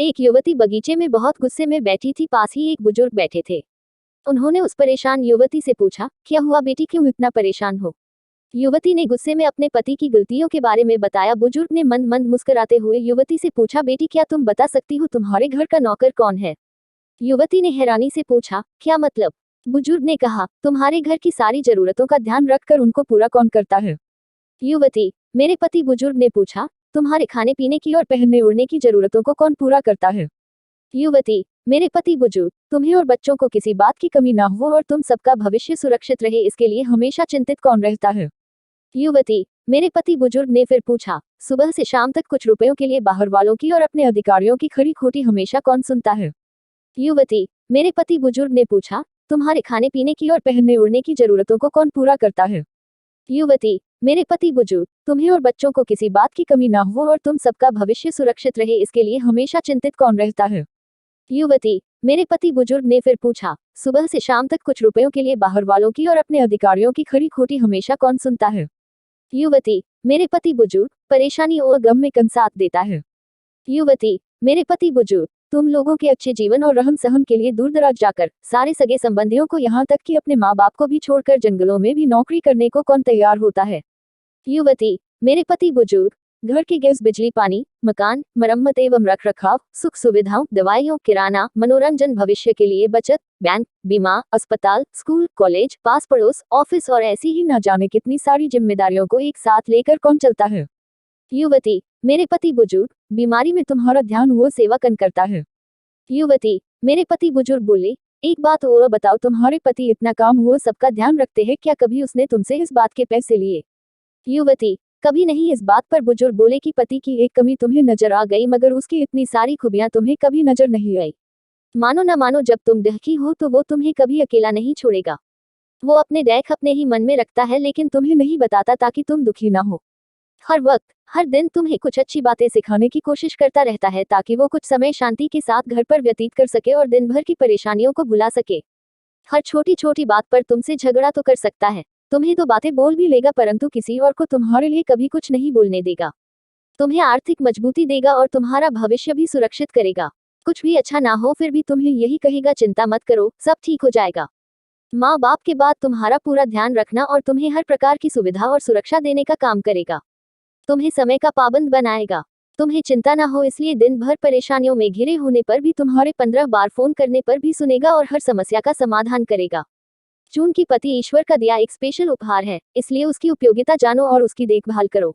एक युवती बगीचे में बहुत गुस्से में बैठी थी। पास ही एक बुजुर्ग बैठे थे। उन्होंने उस परेशान युवती से पूछा, क्या हुआ बेटी, क्यों इतना परेशान हो? युवती ने गुस्से में अपने पति की गलतियों के बारे में बताया। बुजुर्ग ने मंद मंद मुस्कुराते हुए युवती से पूछा, बेटी क्या तुम बता सकती हो तुम्हारे घर का नौकर कौन है? युवती ने हैरानी से पूछा, क्या मतलब? बुजुर्ग ने कहा, तुम्हारे घर की सारी जरूरतों का ध्यान रखकर उनको पूरा कौन करता है? युवती, मेरे पति। बुजुर्ग ने पूछा, तुम्हारे खाने पीने की और पहनने ओढ़ने की जरूरतों को कौन पूरा करता है? युवती, मेरे पति। बुजुर्ग, तुम्हें और बच्चों को किसी बात की कमी ना हो और तुम सबका भविष्य सुरक्षित रहे इसके लिए हमेशा चिंतित कौन रहता है? युवती, मेरे पति। बुजुर्ग ने फिर पूछा, सुबह से शाम तक कुछ रुपयों के लिए बाहर वालों की और अपने अधिकारियों की खरी खोटी हमेशा कौन सुनता है? युवती, मेरे पति। बुजुर्ग ने पूछा, तुम्हारे खाने पीने की और पहनने ओढ़ने की जरूरतों को कौन पूरा करता है? युवती, मेरे पति। बुजुर्ग, तुम्हें और बच्चों को किसी बात की कमी ना हो और तुम सबका भविष्य सुरक्षित रहे इसके लिए हमेशा चिंतित कौन रहता है? युवती, मेरे पति। बुजुर्ग ने फिर पूछा, सुबह से शाम तक कुछ रुपयों के लिए बाहर वालों की और अपने अधिकारियों की खरी खोटी हमेशा कौन सुनता है? युवती, मेरे पति। बुजुर्ग, परेशानी और गम में कौन साथ देता है? युवती, मेरे पति। बुजुर्ग, तुम लोगों के अच्छे जीवन और रहन सहन के लिए दूर दराज जाकर सारे सगे संबंधियों को यहाँ तक कि अपने माँ बाप को भी छोड़कर जंगलों में भी नौकरी करने को कौन तैयार होता है? युवती, मेरे पति। बुजुर्ग, घर के गैस बिजली पानी मकान मरम्मत एवं रख रखाव सुख सुविधाओं दवाइयों किराना मनोरंजन भविष्य के लिए बचत बैंक बीमा अस्पताल स्कूल कॉलेज पास पड़ोस ऑफिस और ऐसी ही न जाने कितनी सारी जिम्मेदारियों को एक साथ लेकर कौन चलता है? युवती, मेरे पति। बुजुर्ग, बीमारी में तुम्हारा ध्यान वो सेवा कौन करता है? युवती, मेरे पति। बुजुर्ग बोले, एक बात और बताओ, तुम्हारे पति इतना काम वो सबका ध्यान रखते हैं, क्या कभी उसने तुमसे इस बात के पैसे लिए? युवती, कभी नहीं। इस बात पर बुजुर्ग बोले कि पति की एक कमी तुम्हें नजर आ गई मगर उसकी इतनी सारी खूबियां तुम्हें कभी नजर नहीं आई। मानो न मानो, जब तुम दुखी हो तो वो तुम्हें कभी अकेला नहीं छोड़ेगा। वो अपने देख अपने ही मन में रखता है लेकिन तुम्हें नहीं बताता ताकि तुम दुखी ना हो। हर वक्त हर दिन तुम्हें कुछ अच्छी बातें सिखाने की कोशिश करता रहता है ताकि वो कुछ समय शांति के साथ घर पर व्यतीत कर सके और दिन भर की परेशानियों को भुला सके। हर छोटी छोटी बात पर तुमसे झगड़ा तो कर सकता है, तुम्हें तो बातें बोल भी लेगा परंतु किसी और को तुम्हारे लिए कभी कुछ नहीं बोलने देगा। तुम्हें आर्थिक मजबूती देगा और तुम्हारा भविष्य भी सुरक्षित करेगा। कुछ भी अच्छा ना हो फिर भी तुम्हें यही कहेगा, चिंता मत करो, सब ठीक हो जाएगा। माँ बाप के बाद तुम्हारा पूरा ध्यान रखना और तुम्हें हर प्रकार की सुविधा और सुरक्षा देने का काम करेगा। तुम्हें समय का पाबंद बनाएगा। तुम्हें चिंता ना हो इसलिए दिन भर परेशानियों में घिरे होने पर भी तुम्हारे 15 बार फोन करने पर भी सुनेगा और हर समस्या का समाधान करेगा। जून की पति ईश्वर का दिया एक स्पेशल उपहार है, इसलिए उसकी उपयोगिता जानो और उसकी देखभाल करो।